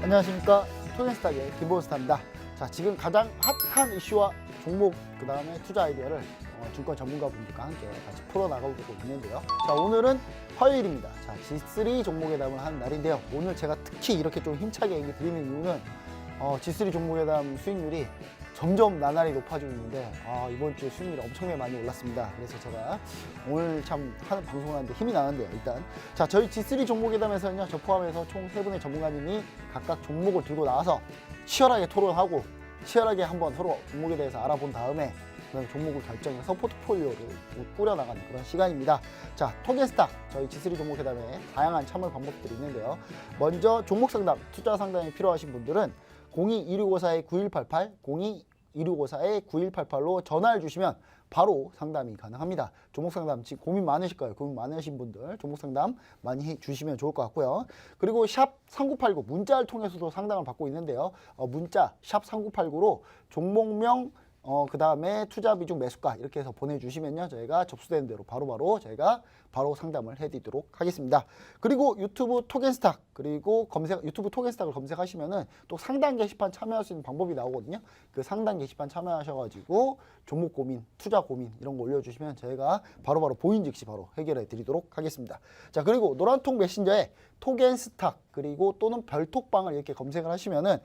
안녕하십니까. 토겐스탁의 김보스타입니다. 자, 지금 가장 핫한 이슈와 종목, 그 다음에 투자 아이디어를 증권 전문가분들과 함께 같이 풀어나가고 있는데요. 자, 오늘은 화요일입니다. 자, G3 종목회담을 하는 날인데요. 오늘 제가 특히 이렇게 좀 힘차게 얘기 드리는 이유는 G3 종목회담 수익률이 점점 나날이 높아지고 있는데 이번 주에 수익률이 엄청나게 많이 올랐습니다. 그래서 제가 오늘 참 하는 방송을 하는데 힘이 나는데요. 일단 자, 저희 G3 종목회담에서는요, 저 포함해서 총 3분의 전문가님이 각각 종목을 들고 나와서 치열하게 토론하고 치열하게 한번 서로 종목에 대해서 알아본 다음에 그다음에 종목을 결정해서 포트폴리오를 꾸려나가는 그런 시간입니다. 자, 토겐스탁 저희 G3 종목회담에 다양한 참여 방법들이 있는데요. 먼저 종목 상담, 투자 상담이 필요하신 분들은 02-2654-9188, 02-2654-9188로 전화를 주시면 바로 상담이 가능합니다. 종목 상담 지금 고민 많으실 거예요. 고민 많으신 분들 종목 상담 많이 해주시면 좋을 것 같고요. 그리고 샵 3989 문자를 통해서도 상담을 받고 있는데요. 문자 샵 3989로 종목명 그 다음에 투자 비중 매수가 이렇게 해서 보내주시면요, 저희가 접수되는 대로 바로바로 저희가 바로 상담을 해드리도록 하겠습니다. 그리고 유튜브 토겐스탁, 그리고 유튜브 토겐스탁을 검색하시면은 또 상담 게시판 참여할 수 있는 방법이 나오거든요. 그 상담 게시판 참여하셔가지고 종목 고민, 투자 고민 이런 거 올려주시면 저희가 바로바로 보인 즉시 바로 해결해 드리도록 하겠습니다. 자, 그리고 노란통 메신저에 토겐스탁 그리고 또는 별톡방을 이렇게 검색을 하시면은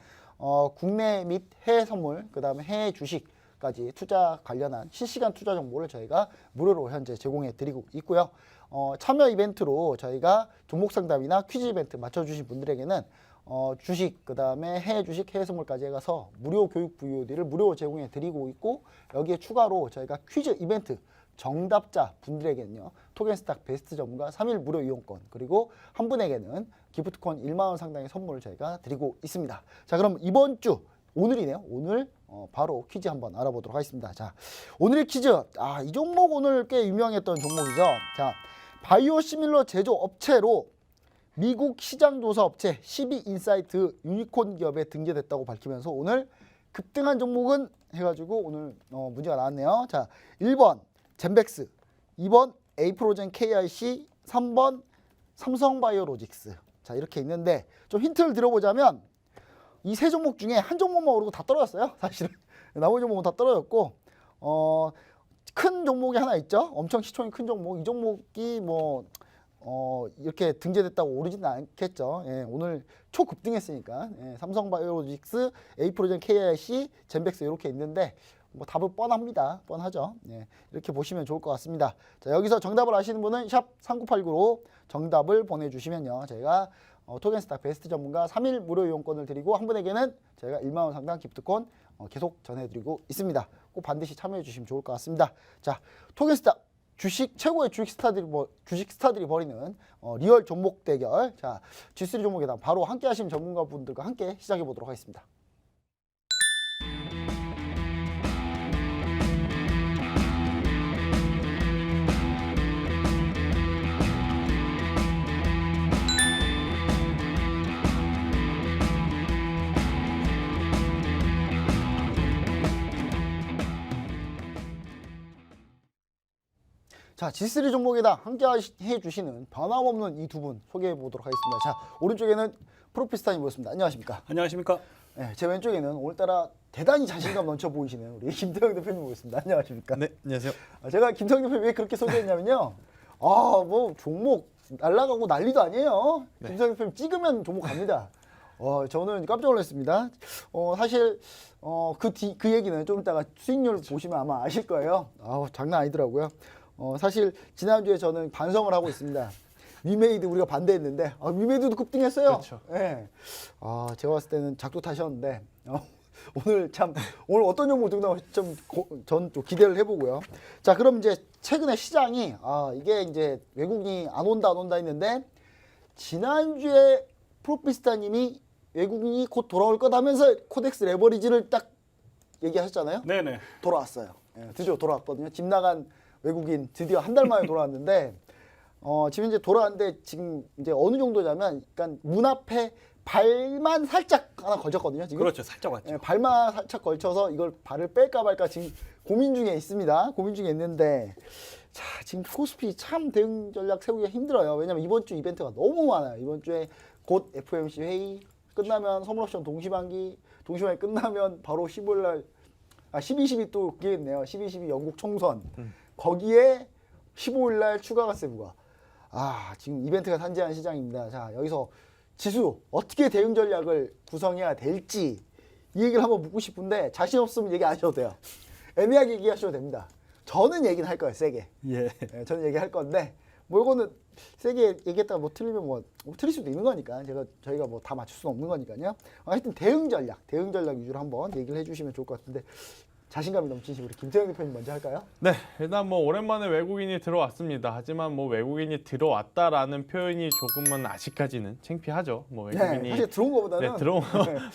국내 및 해외 선물, 그 다음에 해외 주식 까지 투자 관련한 실시간 투자 정보를 저희가 무료로 현재 제공해 드리고 있고요. 참여 이벤트로 저희가 종목 상담이나 퀴즈 이벤트 맞춰주신 분들에게는 주식, 그 다음에 해외 주식, 해외 선물까지 해가서 무료 교육 VOD를 무료 제공해 드리고 있고, 여기에 추가로 저희가 퀴즈 이벤트 정답자 분들에게는요, 토겐스탁 베스트 전문가 3일 무료 이용권, 그리고 한 분에게는 기프트콘 1만 원 상당의 선물을 저희가 드리고 있습니다. 자, 그럼 이번 주 오늘이네요. 오늘 바로 퀴즈 한번 알아보도록 하겠습니다. 자, 오늘의 퀴즈. 이 종목 오늘 꽤 유명했던 종목이죠. 자, 바이오시밀러 제조 업체로 미국 시장조사 업체 CB인사이트 유니콘 기업에 등재됐다고 밝히면서 오늘 급등한 종목은 해가지고 오늘 문제가 나왔네요. 자, 1번 젠백스, 2번 에이프로젠 KIC, 3번 삼성바이오로직스. 자, 이렇게 있는데 좀 힌트를 드려보자면 이 세 종목 중에 한 종목만 오르고 다 떨어졌어요. 사실은 나머지 종목은 다 떨어졌고, 큰 종목이 하나 있죠. 엄청 시총이 큰 종목. 이 종목이 이렇게 등재됐다고 오르지는 않겠죠. 예, 오늘 초급등했으니까. 예, 삼성바이오로직스, 에이프로젠 KIC, 젠백스 이렇게 있는데 답은 뻔합니다. 뻔하죠. 예, 이렇게 보시면 좋을 것 같습니다. 자, 여기서 정답을 아시는 분은 샵 3989로 정답을 보내주시면요, 저희가 토겐스탁 베스트 전문가 3일 무료 이용권을 드리고, 한 분에게는 저희가 1만 원 상당 기프트콘 계속 전해드리고 있습니다. 꼭 반드시 참여해 주시면 좋을 것 같습니다. 자, 토겐스탁 최고의 주식 스타들이 벌이는 리얼 종목 대결. 자, G3 종목에다 바로 함께 하시는 전문가분들과 함께 시작해 보도록 하겠습니다. 자, G3 종목에다 함께 해주시는 변함없는 이 두 분 소개해 보도록 하겠습니다. 자, 오른쪽에는 프로피스타님 모셨습니다. 안녕하십니까? 안녕하십니까? 네, 제 왼쪽에는 오늘따라 대단히 자신감 넘쳐 보이시는 우리 김태형 대표님 모셨습니다. 안녕하십니까? 네, 안녕하세요. 제가 김태형 대표님 왜 그렇게 소개했냐면요, 종목 날라가고 난리도 아니에요. 네. 김태형 대표님 찍으면 종목 갑니다. 저는 깜짝 놀랐습니다. 사실 그 얘기는 좀 이따가 수익률 보시면 아마 아실 거예요. 장난 아니더라고요. 사실 지난주에 저는 반성을 하고 있습니다. 위메이드 우리가 반대했는데 위메이드도 급등했어요. 그렇죠. 네. 제가 봤을 때는 작두 타셨는데 오늘 어떤 종목 등록 전 좀 기대를 해보고요. 자, 그럼 이제 최근에 시장이 이게 이제 외국인이 안 온다 했는데, 지난주에 프로피스타님이 외국인이 곧 돌아올 거다면서 코덱스 레버리지를 딱 얘기하셨잖아요. 네네. 돌아왔어요. 네, 드디어 돌아왔거든요. 집 나간 외국인 드디어 한 달 만에 돌아왔는데, 지금 이제 돌아왔는데 지금 이제 어느 정도냐면, 그러니까 문 앞에 발만 살짝 하나 걸쳤거든요. 지금. 그렇죠, 살짝 왔죠. 네, 발만 살짝 걸쳐서 이걸 발을 뺄까 말까 지금 고민 중에 있습니다. 고민 중에 있는데, 자, 지금 코스피 참 대응 전략 세우기가 힘들어요. 왜냐면 이번 주 이벤트가 너무 많아요. 이번 주에 곧 FOMC 회의, 끝나면 선물 옵션 동시반기 끝나면 바로 15일 날 12.12 또 그게 있네요. 12.12 영국 총선. 거기에 15일 날 추가 가세 부과. 지금 이벤트가 산재한 시장입니다. 자, 여기서 지수 어떻게 대응 전략을 구성해야 될지 이 얘기를 한번 묻고 싶은데 자신 없으면 얘기 안 하셔도 돼요. 애매하게 얘기하셔도 됩니다. 저는 얘기는 할 거예요, 세게. 예. 네, 저는 얘기할 건데 뭐 이거는 세게 얘기했다가 뭐 틀리면 뭐 틀릴 수도 있는 거니까 저희가 뭐 다 맞출 수는 없는 거니까요. 하여튼 대응 전략 위주로 한번 얘기를 해주시면 좋을 것 같은데 자신감이 넘치신 우리 김태형 대표님 먼저 할까요? 네, 일단 뭐 오랜만에 외국인이 들어왔습니다. 하지만 뭐 외국인이 들어왔다라는 표현이 조금은 아직까지는 창피하죠. 뭐 외국인이 네, 사실 들어온 거보다는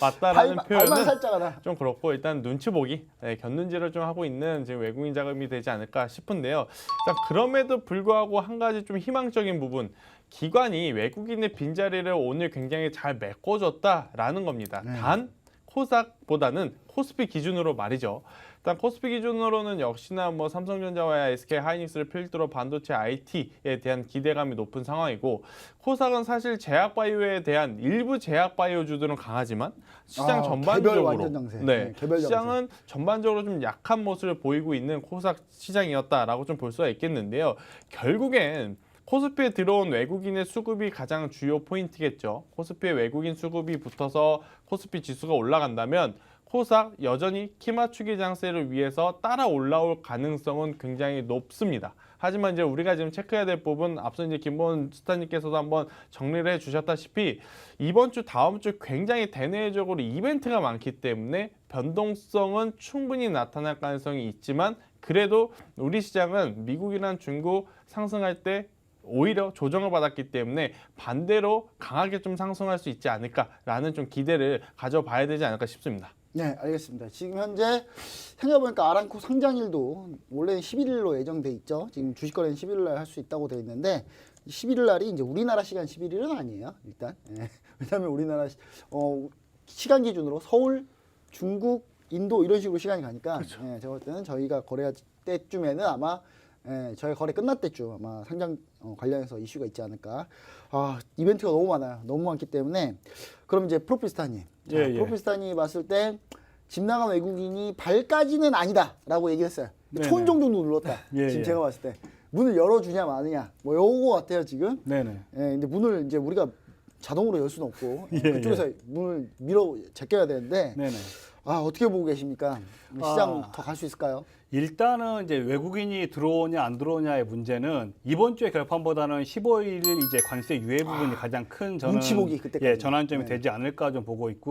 왔다라는 발만 표현은 살짝 하나. 좀 그렇고 일단 눈치 보기, 견눈질을 좀 하고 있는 지금 외국인 자금이 되지 않을까 싶은데요. 일단 그럼에도 불구하고 한 가지 좀 희망적인 부분. 기관이 외국인의 빈자리를 오늘 굉장히 잘 메꿔줬다라는 겁니다. 단 코스닥보다는 코스피 기준으로 말이죠. 일단 코스피 기준으로는 역시나 뭐 삼성전자와 SK 하이닉스를 필두로 반도체 IT에 대한 기대감이 높은 상황이고 코스닥은 사실 제약바이오에 대한 일부 제약바이오주들은 강하지만 시장 전반적으로 완전 장세. 개별 시장은 전반적으로 좀 약한 모습을 보이고 있는 코스닥 시장이었다라고 좀 볼 수가 있겠는데요. 결국엔 코스피에 들어온 외국인의 수급이 가장 주요 포인트겠죠. 코스피에 외국인 수급이 붙어서 코스피 지수가 올라간다면 코스닥 여전히 키 맞추기 장세를 위해서 따라 올라올 가능성은 굉장히 높습니다. 하지만 이제 우리가 지금 체크해야 될 부분 앞서 이제 김보은 스타님께서도 한번 정리를 해주셨다시피 이번 주 다음 주 굉장히 대내적으로 이벤트가 많기 때문에 변동성은 충분히 나타날 가능성이 있지만 그래도 우리 시장은 미국이나 중국 상승할 때 오히려 조정을 받았기 때문에 반대로 강하게 좀 상승할 수 있지 않을까라는 좀 기대를 가져봐야 되지 않을까 싶습니다. 네, 알겠습니다. 지금 현재 생각해보니까 아람코 상장일도 원래는 11일로 예정돼 있죠. 지금 주식 거래는 11일 날 할 수 있다고 돼 있는데 11일 날이 이제 우리나라 시간 11일은 아니에요. 일단 왜냐하면 우리나라 시간 기준으로 서울, 중국, 인도 이런 식으로 시간이 가니까 제가 볼 때는 저희가 거래할 때쯤에는 아마 저희 거래 끝날 때쯤 아마 상장 관련해서 이슈가 있지 않을까. 이벤트가 너무 많아요. 너무 많기 때문에 그럼 이제 프로필스타님. 프로필스타님이 봤을 때 집 나간 외국인이 발까지는 아니다라고 얘기했어요. 촌 정도 눌렀다. 지금 제가 봤을 때 문을 열어주냐 마느냐 뭐 요거 같아요 지금. 근데 문을 이제 우리가 자동으로 열 수는 없고 그쪽에서 문을 밀어 제껴야 되는데. 어떻게 보고 계십니까? 시장 더 갈 수 있을까요? 일단은 이제 외국인이 들어오냐 안 들어오냐의 문제는 이번 주의 결판보다는 15일 이제 관세 유예 부분이 가장 큰 눈치 보기 그때까지. 전환점이 되지 않을까 좀 보고 있고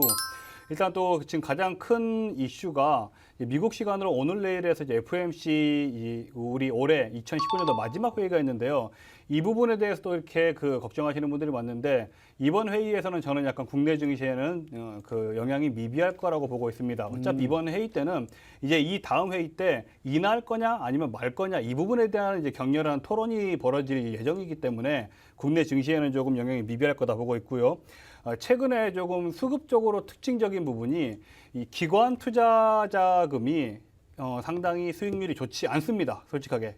일단 또 지금 가장 큰 이슈가 미국 시간으로 오늘 내일에서 이제 FOMC 우리 올해 2019년도 마지막 회의가 있는데요. 이 부분에 대해서도 이렇게 걱정하시는 분들이 많은데 이번 회의에서는 저는 약간 국내 증시에는 그 영향이 미비할 거라고 보고 있습니다. 어차피 이번 회의 때는 이제 이 다음 회의 때 인하할 거냐 아니면 말 거냐 이 부분에 대한 이제 격렬한 토론이 벌어질 예정이기 때문에 국내 증시에는 조금 영향이 미비할 거다 보고 있고요. 최근에 조금 수급적으로 특징적인 부분이 이 기관 투자 자금이 상당히 수익률이 좋지 않습니다. 솔직하게.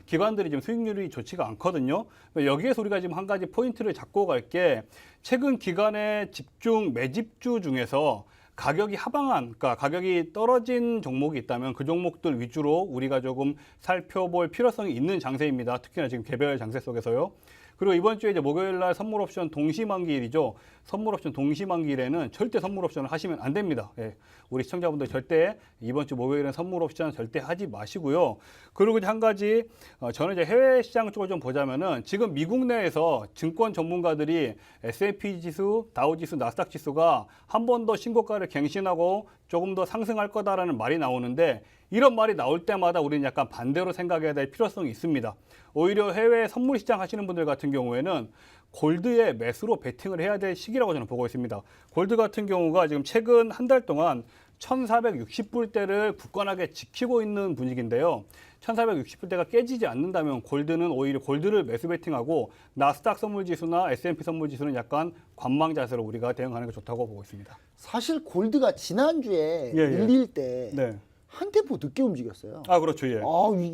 기관들이 지금 수익률이 좋지가 않거든요. 여기에서 우리가 지금 한 가지 포인트를 잡고 갈 게 최근 기관의 집중 매집주 중에서 가격이 하방한, 그러니까 가격이 떨어진 종목이 있다면 그 종목들 위주로 우리가 조금 살펴볼 필요성이 있는 장세입니다. 특히나 지금 개별 장세 속에서요. 그리고 이번 주에 이제 목요일 날 선물 옵션 동시만기일이죠. 선물 옵션 동시만기일에는 절대 선물 옵션을 하시면 안 됩니다. 우리 시청자분들 절대 이번 주 목요일은 선물 옵션 절대 하지 마시고요. 그리고 이제 한 가지 저는 이제 해외 시장 쪽을 좀 보자면은 지금 미국 내에서 증권 전문가들이 S&P 지수, 다우 지수, 나스닥 지수가 한 번 더 신고가를 갱신하고 조금 더 상승할 거다라는 말이 나오는데 이런 말이 나올 때마다 우리는 약간 반대로 생각해야 될 필요성이 있습니다. 오히려 해외 선물 시장 하시는 분들 같은 경우에는 골드에 매수로 베팅을 해야 될 시기라고 저는 보고 있습니다. 골드 같은 경우가 지금 최근 한 달 동안 1460불대를 굳건하게 지키고 있는 분위기인데요. 1460불대가 깨지지 않는다면 골드는 오히려 골드를 매수 베팅하고 나스닥 선물지수나 S&P 선물지수는 약간 관망 자세로 우리가 대응하는 게 좋다고 보고 있습니다. 사실 골드가 지난주에 밀릴 때 한 템포 늦게 움직였어요. 그렇죠.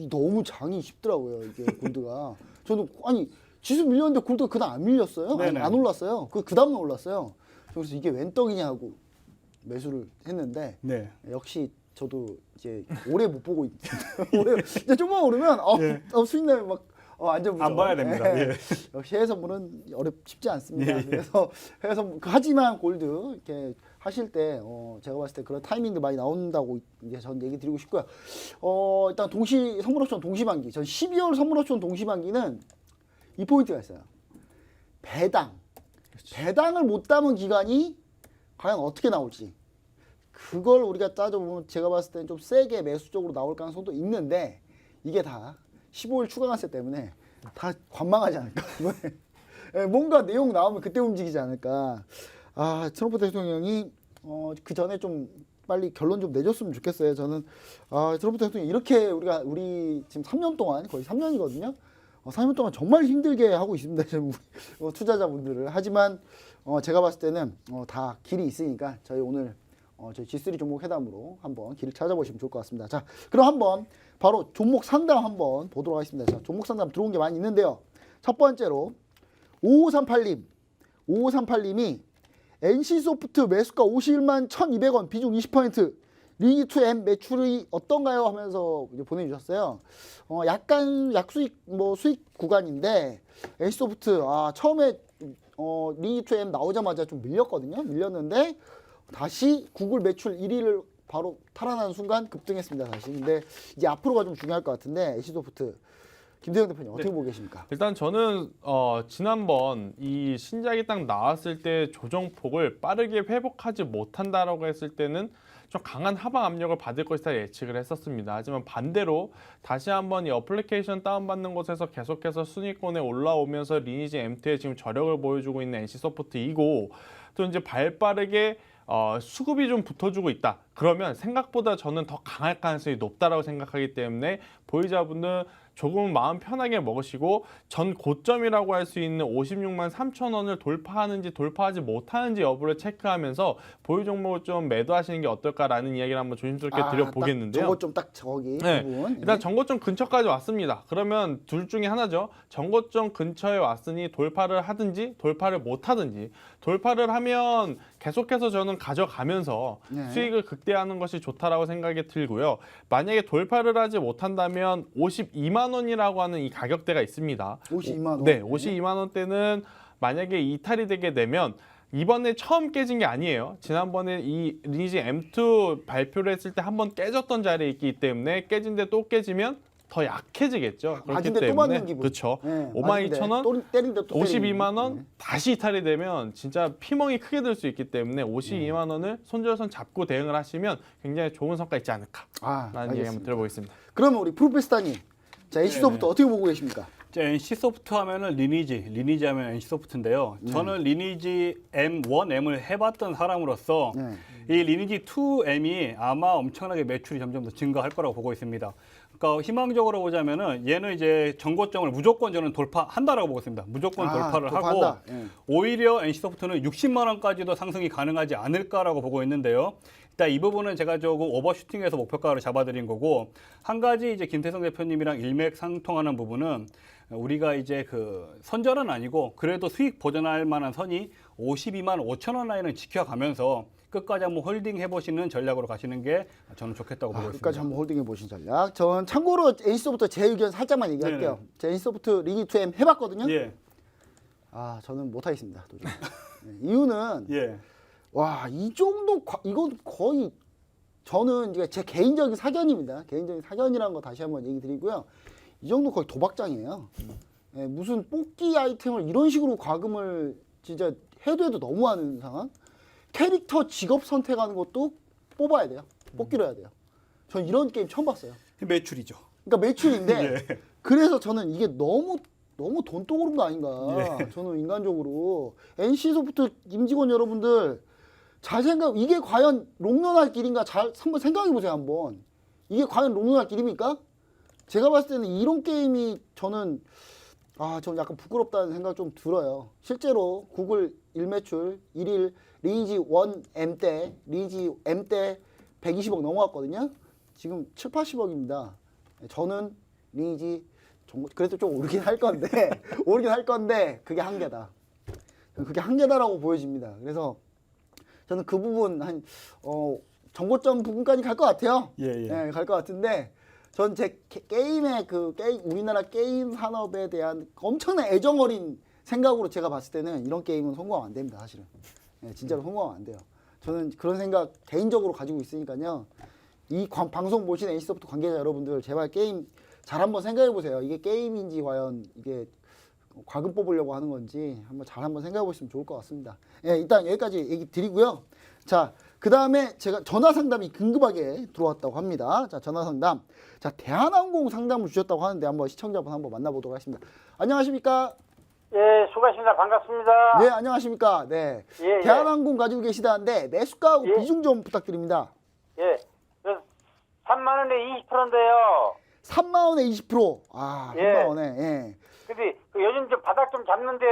너무 장이 쉽더라고요. 이게 골드가. 저는 지수 밀렸는데 골드가 그다음 안 밀렸어요. 안 올랐어요. 그 다음에 올랐어요. 그래서 이게 웬 떡이냐 하고 매수를 했는데 네. 역시 저도 이제 오래 못 보고 올해 이제 좀만 오르면 수익남이 막 안전부죠. 안 봐야 됩니다. 예. 역시 해외 선물은 쉽지 않습니다. 예. 그래서 해외 선물 하지만 골드 이렇게 하실 때 제가 봤을 때 그런 타이밍도 많이 나온다고 이제 전 얘기 드리고 싶고요. 일단 선물옵션 동시반기. 전 12월 선물옵션 동시반기는 이 포인트가 있어요. 배당. 배당을 못 담은 기간이 과연 어떻게 나올지. 그걸 우리가 따져보면 제가 봤을 때는 좀 세게 매수 쪽으로 나올 가능성도 있는데 이게 다 15일 추가관세 때문에 다 관망하지 않을까. 뭔가 내용 나오면 그때 움직이지 않을까. 트럼프 대통령이 그 전에 좀 빨리 결론 좀 내줬으면 좋겠어요. 저는 트럼프 대통령이 이렇게 우리 지금 3년 동안 거의 3년이거든요. 3년 동안 정말 힘들게 하고 있습니다. 지금 우리 투자자분들을. 하지만 제가 봤을 때는 다 길이 있으니까 저희 오늘 저희 G3 종목 회담으로 한번 길을 찾아보시면 좋을 것 같습니다. 자, 그럼 한번 바로 종목 상담 한번 보도록 하겠습니다. 자, 종목 상담 들어온 게 많이 있는데요. 첫 번째로 5538님이 NC소프트 매수가 51만 1,200원 비중 20% 리기2M 매출이 어떤가요? 하면서 이제 보내주셨어요. 약간 약수익 수익 구간인데 NC소프트 처음에 리기2M 나오자마자 좀 밀렸는데 다시 구글 매출 1위를 바로 탈환하는 순간 급등했습니다. 다시. 근데 이제 앞으로가 좀 중요할 것 같은데 NC소프트 김대영 대표님 어떻게 보고 계십니까? 일단 저는 지난번 이 신작이 딱 나왔을 때 조정폭을 빠르게 회복하지 못한다라고 했을 때는 좀 강한 하방 압력을 받을 것이다 예측을 했었습니다. 하지만 반대로 다시 한번 이 어플리케이션 다운받는 곳에서 계속해서 순위권에 올라오면서 리니지 M2에 지금 저력을 보여주고 있는 NC소프트이고 또 이제 발빠르게 수급이 좀 붙어주고 있다. 그러면 생각보다 저는 더 강할 가능성이 높다라고 생각하기 때문에 보유자분들 조금 마음 편하게 먹으시고 전 고점이라고 할 수 있는 56만 3천 원을 돌파하는지 돌파하지 못하는지 여부를 체크하면서 보유 종목을 좀 매도하시는 게 어떨까라는 이야기를 한번 조심스럽게 드려보겠는데요. 저거점 딱 저기 네. 부분. 일단 전고점 근처까지 왔습니다. 그러면 둘 중에 하나죠. 전고점 근처에 왔으니 돌파를 하든지 돌파를 못 하든지 돌파를 하면 계속해서 저는 가져가면서 수익을 극대화하는 것이 좋다라고 생각이 들고요. 만약에 돌파를 하지 못한다면 52만 원이라고 하는 이 가격대가 있습니다. 52만 원. 네, 52만 원대는 만약에 이탈이 되게 되면 이번에 처음 깨진 게 아니에요. 지난번에 이 리니지 M2 발표를 했을 때 한번 깨졌던 자리에 있기 때문에 깨진데 또 깨지면 더 약해지겠죠. 그렇기 맞은데 또 때문에 맞는 기분. 그렇죠. 네, 52,000원, 때린데 또 52만 원 때리는. 다시 이탈이 되면 진짜 피멍이 크게 들 수 있기 때문에 52만 원을 손절선 잡고 대응을 하시면 굉장히 좋은 성과 있지 않을까라는 얘기 한번 들어보겠습니다. 그러면 우리 프로페스타님, 자 NC소프트 어떻게 보고 계십니까? NC소프트 하면은 리니지 하면 NC소프트인데요. 저는 리니지 M1M을 해봤던 사람으로서 이 리니지 2M이 아마 엄청나게 매출이 점점 더 증가할 거라고 보고 있습니다. 그러니까 희망적으로 보자면은 얘는 이제 전고점을 무조건 저는 돌파한다라고 보고 있습니다. 무조건 돌파를 하고 오히려 NC소프트는 60만 원까지도 상승이 가능하지 않을까라고 보고 있는데요. 일단 이 부분은 제가 조금 오버슈팅해서 목표가를 잡아드린 거고 한 가지 이제 김태성 대표님이랑 일맥상통하는 부분은 우리가 이제 그 선절은 아니고 그래도 수익 보전할 만한 선이 52만 5천 원 라인을 지켜가면서 끝까지 한번 홀딩 해보시는 전략으로 가시는 게 저는 좋겠다고 보고 있습니다. 끝까지 한번 홀딩해 보신 전략. 전 참고로 NC소프트 제 의견 살짝만 얘기할게요. 제 NC소프트 리기2M 해봤거든요. 예. 저는 못하겠습니다. 도저히. 이유는 예. 와, 이 정도 이건 거의 저는 이제 제 개인적인 사견입니다. 개인적인 사견이라는 거 다시 한번 얘기 드리고요. 이 정도 거의 도박장이에요. 무슨 뽑기 아이템을 이런 식으로 과금을 진짜 해도 너무하는 상황. 캐릭터 직업 선택하는 것도 뽑아야 돼요. 뽑기로 해야 돼요. 전 이런 게임 처음 봤어요. 매출이죠. 그러니까 매출인데 그래서 저는 이게 너무 돈독으로운 거 아닌가. 저는 인간적으로 NC소프트 임직원 여러분들 잘 이게 과연 롱런할 길인가 잘 한번 생각해 보세요. 한번 이게 과연 롱런할 길입니까? 제가 봤을 때는 이런 게임이 저는 약간 부끄럽다는 생각 좀 들어요. 실제로 구글 일매출 1일 리니지 1M 때 리니지 M 때 120억 넘어갔거든요. 지금 7, 80억입니다. 저는 리니지 그래도 좀 오르긴 할 건데 그게 한계다. 그게 한계다라고 보여집니다. 그래서 저는 그 부분 정고점 부분까지 갈 것 같아요. 예. 갈 것 같은데 전 제 게임의 우리나라 게임 산업에 대한 엄청난 애정 어린 생각으로 제가 봤을 때는 이런 게임은 성공하면 안 됩니다, 사실은. 진짜로 성공하면 안 돼요. 저는 그런 생각 개인적으로 가지고 있으니까요. 이 방송 보신 NC소프트 관계자 여러분들 제발 게임 잘 한번 생각해 보세요. 이게 게임인지 과연 이게 과금 뽑으려고 하는 건지 한번 생각해 보시면 좋을 것 같습니다. 일단 여기까지 얘기 드리고요. 자, 그 다음에 제가 전화 상담이 긴급하게 들어왔다고 합니다. 자, 전화 상담. 자, 대한항공 상담을 주셨다고 하는데 한번 시청자분 한번 만나보도록 하겠습니다. 안녕하십니까? 예, 수고하십니다. 반갑습니다. 네, 안녕하십니까? 네. 예, 예. 대한항공 가지고 계시다는데 매수가하고 예. 비중 좀 부탁드립니다. 예. 3만 원에 20%인데요. 3만 원에 20%. 아, 예. 3만 원에. 예. 근데 요즘 좀 바닥 좀 잡는데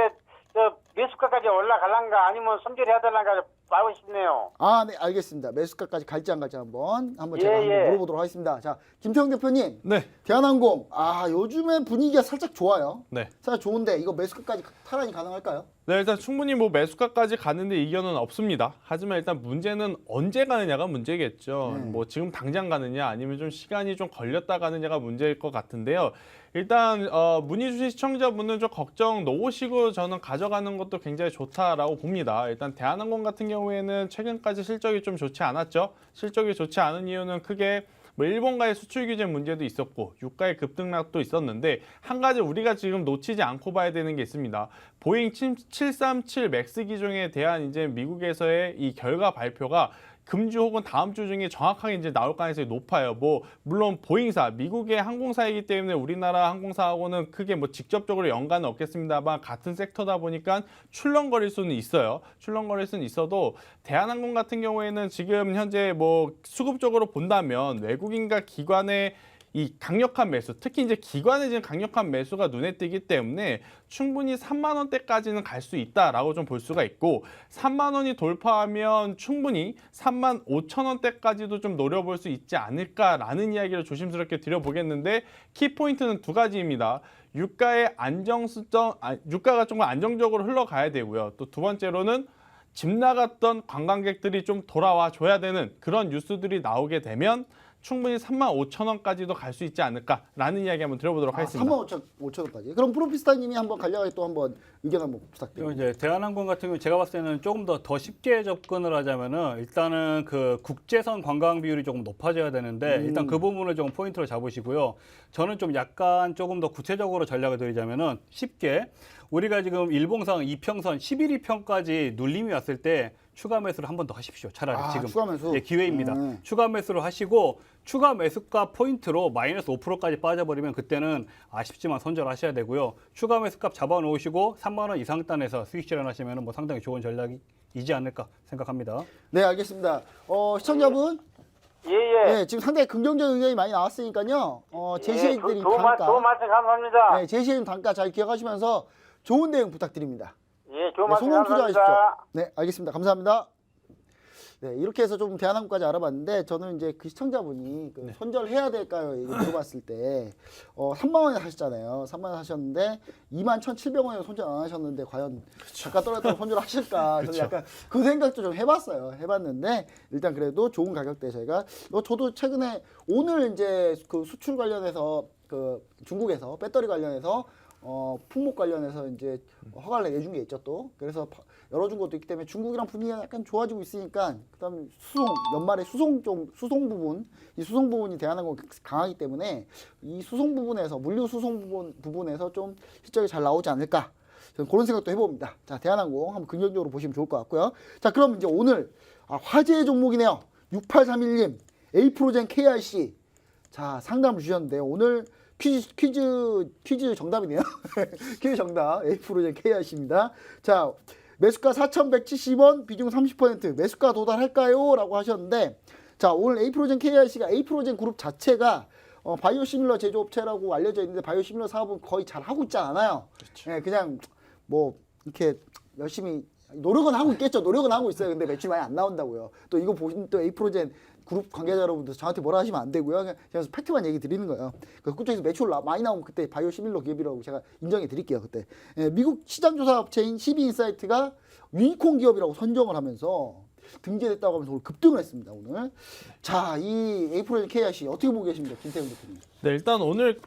매수가까지 올라갈란가 아니면 손절해야 될란가 봐고 싶네요. 아, 네, 알겠습니다. 매수가까지 갈지 안 갈지 한번 예, 제가 한번 예. 물어보도록 하겠습니다. 자, 김태형 대표님. 네. 대한항공. 요즘에 분위기가 살짝 좋아요. 네. 살짝 좋은데 이거 매수가까지 탈환이 가능할까요? 네, 일단 충분히 뭐 매수가까지 가는데 이견은 없습니다. 하지만 일단 문제는 언제 가느냐가 문제겠죠. 뭐 지금 당장 가느냐 아니면 좀 시간이 좀 걸렸다 가느냐가 문제일 것 같은데요. 일단 문의 주신 시청자분은 좀 걱정 놓으시고 저는 가져가는 것도 굉장히 좋다라고 봅니다. 일단 대한항공 같은 경우에는 최근까지 실적이 좀 좋지 않았죠. 실적이 좋지 않은 이유는 크게 뭐 일본과의 수출 규제 문제도 있었고 유가의 급등락도 있었는데 한 가지 우리가 지금 놓치지 않고 봐야 되는 게 있습니다. 보잉 737 맥스 기종에 대한 이제 미국에서의 이 결과 발표가 금주 혹은 다음 주 중에 정확하게 이제 나올 가능성이 높아요. 뭐 물론 보잉사 미국의 항공사이기 때문에 우리나라 항공사하고는 크게 뭐 직접적으로 연관은 없겠습니다만 같은 섹터다 보니까 출렁거릴 수는 있어요. 출렁거릴 수는 있어도 대한항공 같은 경우에는 지금 현재 뭐 수급적으로 본다면 외국인과 기관의 이 강력한 매수, 특히 이제 기관의 지금 강력한 매수가 눈에 띄기 때문에 충분히 3만 원대까지는 갈 수 있다라고 좀 볼 수가 있고 3만 원이 돌파하면 충분히 3만 5천 원대까지도 좀 노려볼 수 있지 않을까라는 이야기를 조심스럽게 드려보겠는데 키포인트는 두 가지입니다. 유가가 조금 안정적으로 흘러가야 되고요. 또 두 번째로는 집 나갔던 관광객들이 좀 돌아와 줘야 되는 그런 뉴스들이 나오게 되면 충분히 3만 5천 원까지도 갈 수 있지 않을까라는 이야기 한번 들어보도록 하겠습니다. 3만 5천 원까지. 그럼 프로피스타님이 한번 간략하게 또 한번 의견 한번 부탁드립니다. 이제 대한항공 같은 경우 제가 봤을 때는 조금 더 쉽게 접근을 하자면은 일단은 그 국제선 관광 비율이 조금 높아져야 되는데 일단 그 부분을 조금 포인트로 잡으시고요. 저는 좀 약간 조금 더 구체적으로 전략을 드리자면은 쉽게 우리가 지금 일봉상 이평선 11이평까지 눌림이 왔을 때 추가 매수를 한 번 더 하십시오. 차라리 지금 추가 매수. 기회입니다. 추가 매수를 하시고 추가 매수가 포인트로 마이너스 5%까지 빠져버리면 그때는 아쉽지만 손절하셔야 되고요. 추가 매수값 잡아놓으시고 3만 원 이상 단에서 수익 실현하시면 뭐 상당히 좋은 전략이지 않을까 생각합니다. 네, 알겠습니다. 시청자분. 예. 네, 지금 상당히 긍정적 의견이 많이 나왔으니까요. 제시해드린 좋은 단가. 말씀 감사합니다. 네, 제시해드린 단가 잘 기억하시면서 좋은 대응 부탁드립니다. 예, 좋은 네, 말씀 성공 감사합니다. 투자하십시오. 네, 알겠습니다. 감사합니다. 네, 이렇게 해서 좀 대한항공까지 알아봤는데 저는 이제 그 시청자분이 손절해야 될까요? 얘기 물어봤을 때 3만 원에 하셨잖아요. 3만 원 하셨는데 2만 1,700원에 손절 안 하셨는데 과연 잠깐 떨어졌다고 손절하실까? 저는 약간 그 생각도 좀 해봤어요. 해봤는데 일단 그래도 좋은 가격대에 저희가 저도 최근에 오늘 이제 그 수출 관련해서 그 중국에서 배터리 관련해서 품목 관련해서 이제 허가를 내준 게 있죠 또. 그래서 열어준 것도 있기 때문에 중국이랑 분위기가 약간 좋아지고 있으니까 그다음에 연말에 수송 부분, 이 수송 부분이 대한항공 강하기 때문에 이 수송 부분에서 물류 수송 부분에서 좀 실적이 잘 나오지 않을까. 저는 그런 생각도 해봅니다. 자, 대한항공 한번 긍정적으로 보시면 좋을 것 같고요. 자, 그럼 이제 오늘 화제의 종목이네요. 6831님 에이프로젠 KRC. 자, 상담을 주셨는데요. 오늘 퀴즈 정답이네요. 퀴즈 정답. 에이프로젠 KRC입니다. 자, 매수가 4,170원, 비중 30%. 매수가 도달할까요? 라고 하셨는데, 자, 오늘 에이프로젠 KRC가 에이프로젠 그룹 자체가 바이오시밀러 제조업체라고 알려져 있는데 바이오시밀러 사업은 거의 잘 하고 있지 않아요. 그렇죠. 예, 그냥 뭐 이렇게 열심히 노력은 하고 있겠죠. 노력은 하고 있어요. 근데 매출이 많이 안 나온다고요. 또 이거 보시면 또 에이프로젠 그룹 관계자 여러분들 저한테 뭐라 하시면 안 되고요. 그냥 제가 팩트만 얘기 드리는 거예요. 그쪽에서 매출 많이 나오면 그때 바이오시밀러 기업이라고 제가 인정해 드릴게요. 그때. 예, 미국 시장조사 업체인 CB인사이트가 유니콘 기업이라고 선정을 하면서 등재됐다고 하면서 오늘 급등을 했습니다. 오늘. 자, 이 에이프로젠 KIC 어떻게 보고 계십니까, 김태훈 대표님? 네, 일단 오늘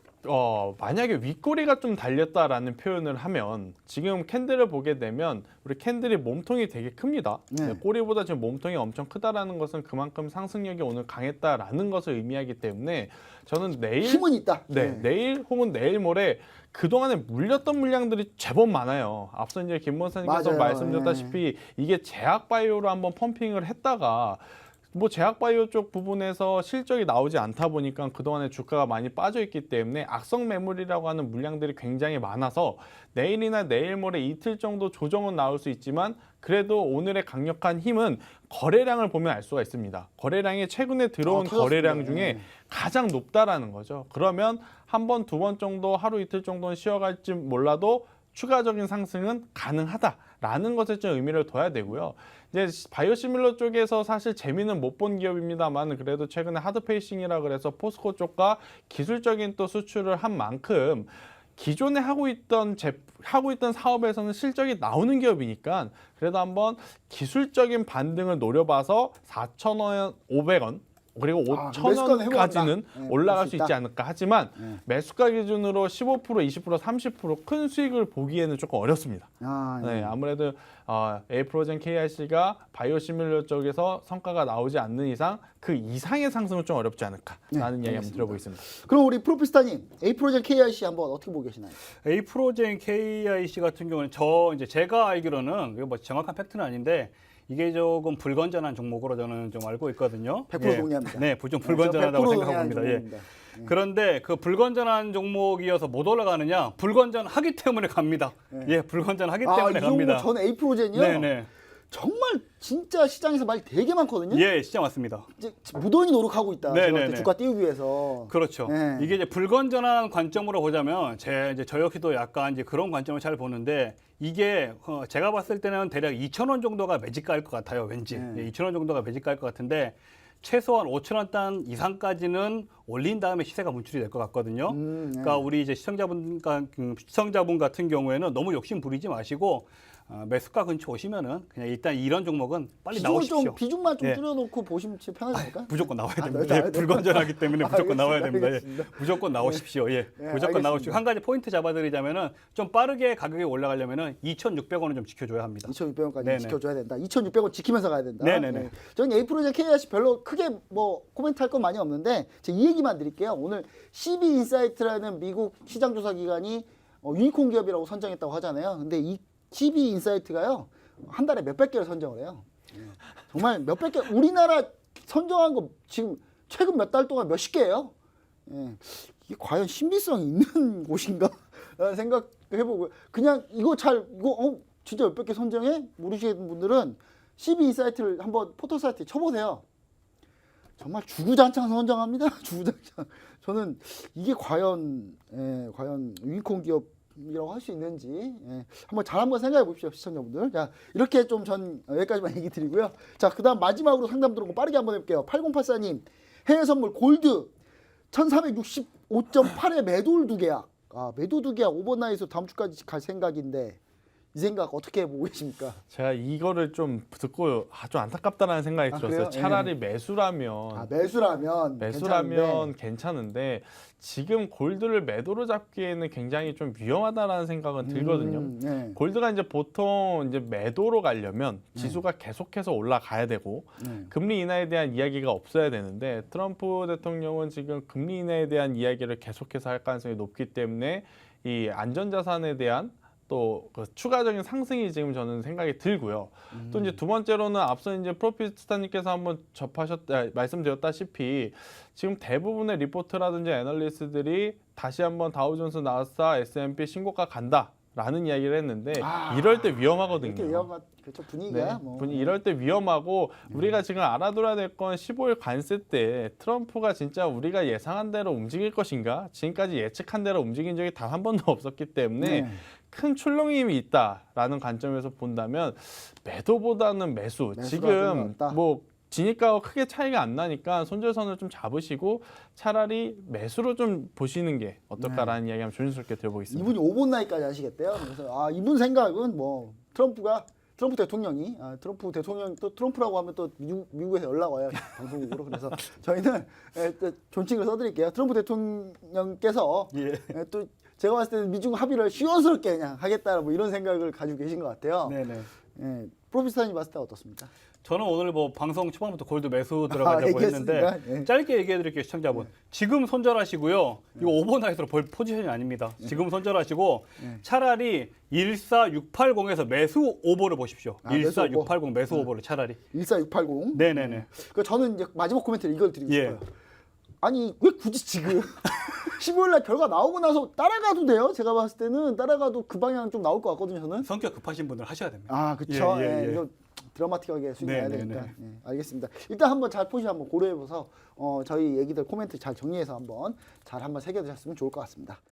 만약에 윗꼬리가 좀 달렸다라는 표현을 하면 지금 캔들을 보게 되면 우리 캔들이 몸통이 되게 큽니다. 네. 네, 꼬리보다 지금 몸통이 엄청 크다라는 것은 그만큼 상승력이 오늘 강했다라는 것을 의미하기 때문에 저는 내일 힘은 있다. 네, 내일 혹은 내일 모레 그동안에 물렸던 물량들이 제법 많아요. 앞서 이제 김 원사님께서 맞아요. 말씀드렸다시피 이게 제약바이오로 한번 펌핑을 했다가 뭐 제약바이오 쪽 부분에서 실적이 나오지 않다 보니까 그동안에 주가가 많이 빠져 있기 때문에 악성 매물이라고 하는 물량들이 굉장히 많아서 내일이나 내일 모레 이틀 정도 조정은 나올 수 있지만 그래도 오늘의 강력한 힘은 거래량을 보면 알 수가 있습니다. 거래량이 최근에 들어온 터졌습니다. 거래량 중에 가장 높다라는 거죠. 그러면 한 번, 두 번 정도 하루 이틀 정도는 쉬어갈지 몰라도 추가적인 상승은 가능하다라는 것에 좀 의미를 둬야 되고요. 이제 바이오시밀러 쪽에서 사실 재미는 못 본 기업입니다만 그래도 최근에 하드페이싱이라 그래서 포스코 쪽과 기술적인 또 수출을 한 만큼 기존에 하고 있던 사업에서는 실적이 나오는 기업이니까 그래도 한번 기술적인 반등을 노려봐서 4,500원 그리고 매수가는 5,000원까지는 네, 올라갈 볼수 수 있다. 있지 않을까 하지만 네. 매수가 기준으로 15%, 20%, 30%큰 수익을 보기에는 조금 어렵습니다. 네, 아무래도 에이프로젠 KIC가 바이오시밀러 쪽에서 성과가 나오지 않는 이상 그 이상의 상승은 좀 어렵지 않을까라는 이야기 한번 들어보겠습니다. 그럼 우리 프로피스타님, 에이프로젠 KIC 한번 어떻게 보고 계시나요? 에이프로젠 KIC 같은 경우는 제가 알기로는 이거 뭐 정확한 팩트는 아닌데 이게 조금 불건전한 종목으로 저는 좀 알고 있거든요. 100% 동의합니다. 네, 좀 불건전하다고 100% 생각합니다. 예. 동의합니다. 그런데 그 불건전한 종목이어서 못 올라가느냐? 불건전하기 때문에 갑니다. 네. 예, 불건전하기 아, 때문에 이 종목 갑니다. 전 에이프로젠이요? 네네. 정말 진짜 시장에서 말이 되게 많거든요. 예, 시장 맞습니다. 이제 무던히 노력하고 있다. 네, 제가 네, 그때 네. 주가 띄우기 위해서. 그렇죠. 네. 이게 이제 불건전한 관점으로 보자면 저 역시도 약간 이제 그런 관점을 잘 보는데 이게 제가 봤을 때는 대략 2,000원 정도가 매집가일 것 같아요. 왠지 네. 예, 2,000원 정도가 매집가일 것 같은데 최소한 5,000원 단 이상까지는 올린 다음에 시세가 분출이 될 것 같거든요. 네. 그러니까 우리 이제 시청자분 같은 경우에는 너무 욕심 부리지 마시고 매수가 근처 오시면은 그냥 일단 이런 종목은 빨리 나오십시오. 비중만 좀 예. 줄여놓고 보시면 편하지 않을까? 무조건 나와야 아, 됩니다. 나와야 예, 불건전하기 때문에 무조건 나와야 됩니다. 예. 알겠습니다. 무조건 나오십시오. 예, 네, 무조건 알겠습니다. 나오십시오. 한 가지 포인트 잡아드리자면은 좀 빠르게 가격이 올라가려면은 2,600원은 좀 지켜줘야 합니다. 2,600원까지 네네. 지켜줘야 된다. 2,600원 지키면서 가야 된다. 네네네. 네. 저는 에이프로젠 KIC 별로 크게 뭐 코멘트 할 건 많이 없는데 제가 이 얘기만 드릴게요. 오늘 CB인사이트라는 미국 시장조사기관이 유니콘 기업이라고 선정했다고 하잖아요. 근데 이 CB인사이트가요. 한 달에 몇백 개를 선정을 해요. 정말 몇백 개. 우리나라 선정한 거 지금 최근 몇 달 동안 몇십 개예요. 예. 이게 과연 신빙성이 있는 곳인가? 라는 생각해보고 그냥 이거 진짜 몇백 개 선정해? 모르시는 분들은 CB인사이트를 한번 포털 사이트에 쳐보세요. 정말 주구장창 선정합니다. 주구장창. 저는 이게 과연 유니콘 기업이라고 할 수 있는지 한번 생각해 보십시오, 시청자분들. 자, 이렇게 좀 전 여기까지만 얘기 드리고요. 자, 그다음 마지막으로 상담 들어오고 빠르게 한번 해볼게요. 8084님 해외 선물 골드 1465.8에 매도를 2계약. 매도 2계약 오버나잇으로 다음 주까지 갈 생각인데 이 생각 어떻게 보고 계십니까? 제가 이거를 좀 듣고 좀 안타깝다라는 생각이 들었어요. 그래요? 차라리 매수라면 매수라면 괜찮은데 지금 골드를 매도로 잡기에는 굉장히 좀 위험하다라는 생각은 들거든요. 네. 골드가 이제 보통 이제 매도로 가려면 지수가 계속해서 올라가야 되고 금리 인하에 대한 이야기가 없어야 되는데 트럼프 대통령은 지금 금리 인하에 대한 이야기를 계속해서 할 가능성이 높기 때문에 이 안전자산에 대한 또 그 추가적인 상승이 지금 저는 생각이 들고요. 또 이제 두 번째로는 앞서 이제 프로피스타님께서 한번 말씀드렸다시피 지금 대부분의 리포트라든지 애널리스트들이 다시 한번 다우존스, 나스닥, S&P 신고가 간다라는 이야기를 했는데 이럴 때 위험하거든요. 이렇게 그렇죠, 분위기가 이럴 때 위험하고 우리가 지금 알아둬야 될 건 15일 관세 때 트럼프가 진짜 우리가 예상한 대로 움직일 것인가? 지금까지 예측한 대로 움직인 적이 단 한 번도 없었기 때문에 큰 출렁임이 있다라는 관점에서 본다면 매도보다는 매수. 지금 뭐 진입가가 크게 차이가 안 나니까 손절선을 좀 잡으시고 차라리 매수로 좀 보시는 게 어떨까라는 이야기 한번 조심스럽게 들어보겠습니다. 이분이 오버나잇까지 하시겠대요. 그래서 이분 생각은 뭐 트럼프가 트럼프 대통령이 트럼프 대통령 또 트럼프라고 하면 또 미국에서 연락 와요 방송국으로. 그래서 저희는 또 존칭을 써드릴게요. 트럼프 대통령께서 예. 또 제가 봤을 때는 미중 합의를 시원스럽게 그냥 하겠다 뭐 이런 생각을 가지고 계신 것 같아요. 네네. 예, 프로페서님 봤을 때 어떻습니까? 저는 오늘 뭐 방송 초반부터 골드 매수 들어가자고 했는데 얘기했습니까? 예. 짧게 얘기해드릴게요 시청자분. 지금 손절하시고요. 이거 오버나이트로 볼 포지션이 아닙니다. 지금 손절하시고 차라리 14680에서 매수 오버를 보십시오. 매수 오버. 14680 매수 오버를 차라리. 14680. 네네네. 그 저는 이제 마지막 코멘트를 이걸 드리고 예. 싶어요. 아니 왜 굳이 지금 15일 날 결과 나오고 나서 따라가도 돼요? 제가 봤을 때는 따라가도 그 방향 좀 나올 것 같거든요, 저는. 성격 급하신 분들 하셔야 됩니다. 아, 그쵸. 예. 이거 드라마틱하게 수익 내야 네, 되니까. 네, 예, 알겠습니다. 일단 한번 잘 포지션 한번 고려해봐서 저희 얘기들 코멘트 잘 정리해서 한번 잘 한번 새겨드셨으면 좋을 것 같습니다.